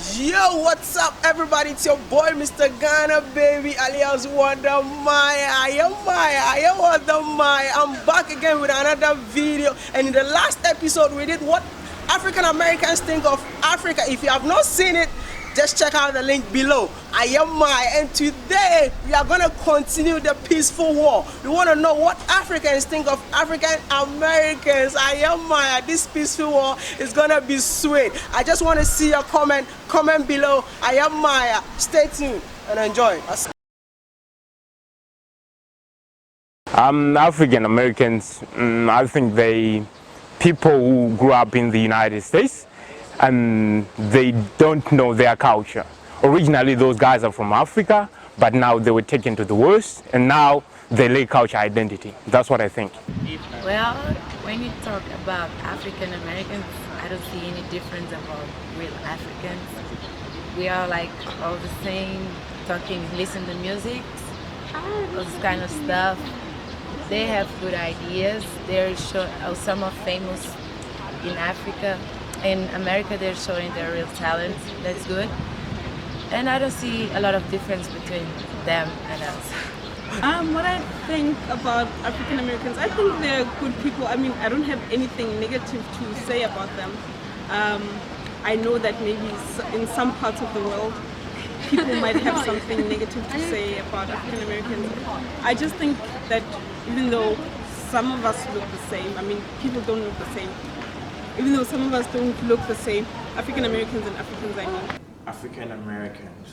Yo, what's up, everybody? It's your boy, Mr. Ghana, baby, alias Wonder Maya. I am Wonder Maya. I'm back again with another video. And in the last episode, we did what African Americans think of Africa. If you have not seen it, just check out the link below. I am Maya, and today we are gonna continue the peaceful war. We want to know what Africans think of African Americans. I am Maya. This peaceful war is gonna be sweet. I just want to see your comment below. I am Maya. Stay tuned and enjoy. African Americans, I think people who grew up in the United States, and they don't know their culture. Originally, those guys are from Africa, but now they were taken to the West, and now they lack culture identity. That's what I think. Well, when you talk about African Americans, I don't see any difference about real Africans. We are like all the same, talking, listen to music, all this kind of stuff. They have good ideas. Some are famous in Africa. In America, they're showing their real talent. That's good. And I don't see a lot of difference between them and us. What I think about African Americans, I think they're good people. I mean, I don't have anything negative to say about them. I know that maybe in some parts of the world, people might have something negative to say about African Americans. I just think that even though some of us look the same, I mean, people don't look the same. Even though some of us don't look the same, African Americans and Africans, I mean. African Americans.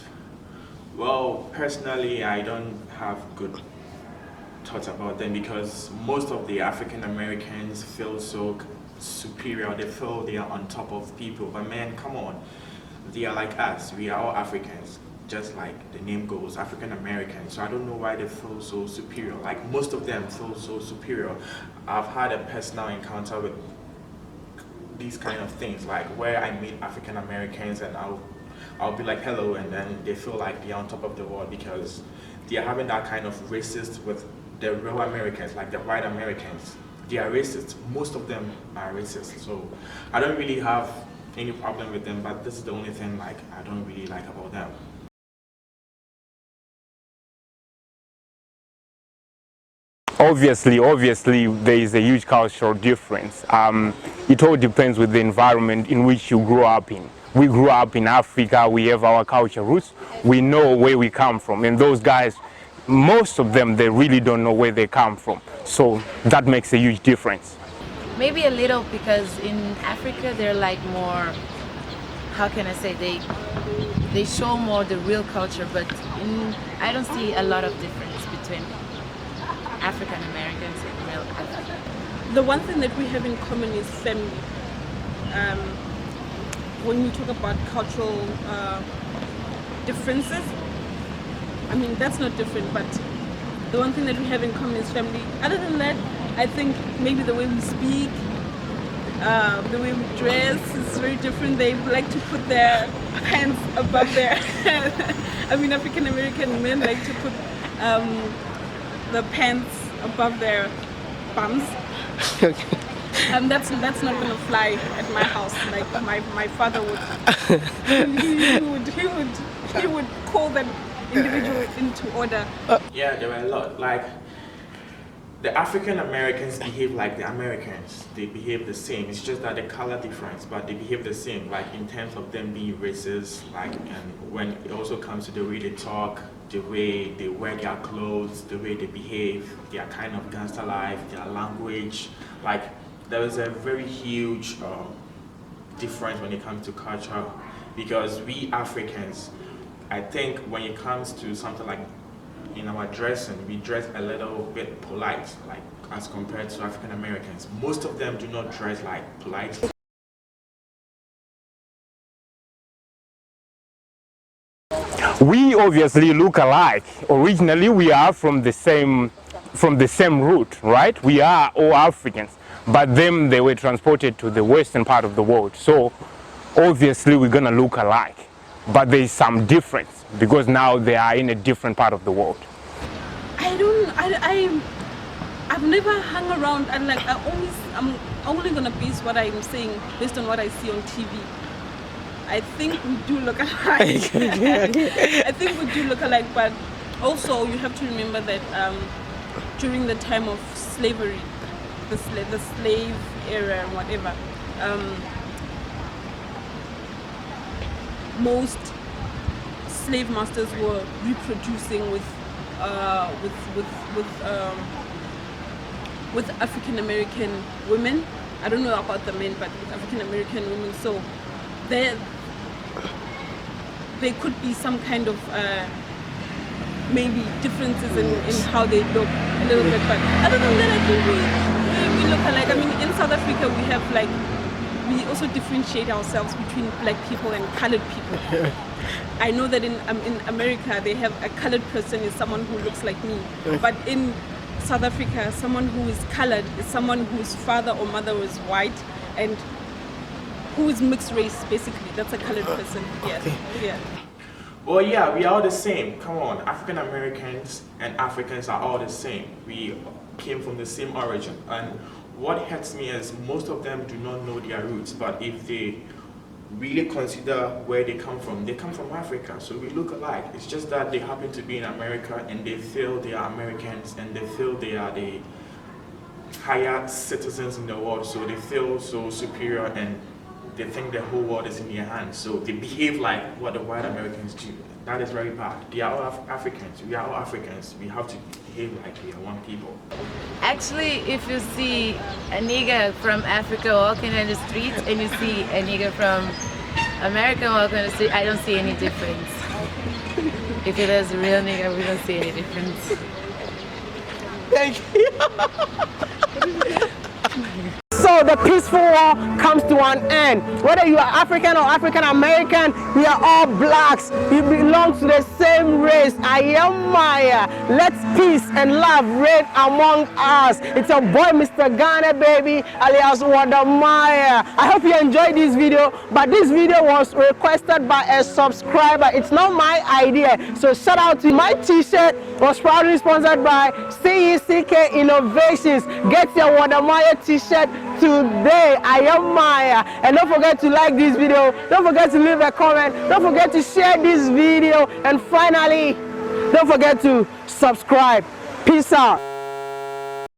Well, personally, I don't have good thoughts about them because most of the African Americans feel so superior. They feel they are on top of people. But man, come on. They are like us. We are all Africans. Just like the name goes, African Americans. So I don't know why they feel so superior. Like most of them feel so superior. I've had a personal encounter with these kind of things, like where I meet African Americans and I'll be like hello, and then they feel like they're on top of the world because they are having that kind of racist with the real Americans, like the white Americans. They are racist. Most of them are racist. So I don't really have any problem with them, but this is the only thing like I don't really like about them. Obviously, there is a huge cultural difference. It all depends with the environment in which you grew up in. We grew up in Africa, we have our culture roots, we know where we come from, and those guys, most of them, they really don't know where they come from. So that makes a huge difference. Maybe a little, because in Africa they're like more, how can I say, they show more the real culture, but I don't see a lot of difference between African Americans and real Africans. The one thing that we have in common is family. When you talk about cultural differences, I mean, that's not different, but the one thing that we have in common is family. Other than that, I think maybe the way we speak, the way we dress is very different. They like to put their pants above their head. I mean, African American men like to put the pants above their bums. That's not gonna fly at my house. Like my father would, he would call that individual into order. Yeah, there were a lot. Like the African Americans behave like the Americans. They behave the same. It's just that the color difference, but they behave the same. Like in terms of them being racist, like, and when it also comes to the way they talk, the way they wear their clothes, the way they behave, their kind of gangster life, their language. Like there is a very huge difference when it comes to culture, because we Africans, I think when it comes to something like in our dressing, we dress a little bit polite, like as compared to African Americans. Most of them do not dress like polite. We obviously look alike. Originally, we are from the same root, right? We are all Africans, but them, they were transported to the western part of the world. So obviously, we're gonna look alike, but there is some difference because now they are in a different part of the world. I've never hung around, and like I'm only gonna base what I'm saying based on what I see on TV. I think we do look alike. I think we do look alike, but also you have to remember that during the time of slavery, the slave era and whatever, most slave masters were reproducing with African American women. I don't know about the men, but with African American women. So there could be some kind of maybe differences in how they look a little bit. But other than that, I think we look alike. I mean, in South Africa, we have like, we also differentiate ourselves between black people and colored people. I know that in America, they have a colored person is someone who looks like me. But in South Africa, someone who is colored is someone whose father or mother was white and who is mixed race, basically. That's a colored person. Yes. Yeah. Well, yeah, we are all the same. Come on, African Americans and Africans are all the same. We came from the same origin. And what hurts me is most of them do not know their roots. But if they really consider where they come from Africa. So we look alike. It's just that they happen to be in America and they feel they are Americans and they feel they are the higher citizens in the world. So they feel so superior and they think the whole world is in their hands. So they behave like what the white Americans do. That is very bad. They are all Africans. We are all Africans. We have to behave like we are one people. Actually, if you see a nigger from Africa walking in the street and you see a nigger from America walking in the street, I don't see any difference. If it is a real nigger, we don't see any difference. Thank you. So the peaceful war comes to an end. Whether you are African or African American, we are all blacks. We belong to the same race. I am Maya. Let's peace and love reign among us. It's your boy, Mr. Ghana Baby, alias Wonder Maya. I hope you enjoyed this video, but this video was requested by a subscriber. It's not my idea. So shout out to my t-shirt, was proudly sponsored by CECK Innovations. Get your Wonder Maya t-shirt today. I am Maya. And don't forget to like this video. Don't forget to leave a comment. Don't forget to share this video. And finally, don't forget to subscribe. Peace out.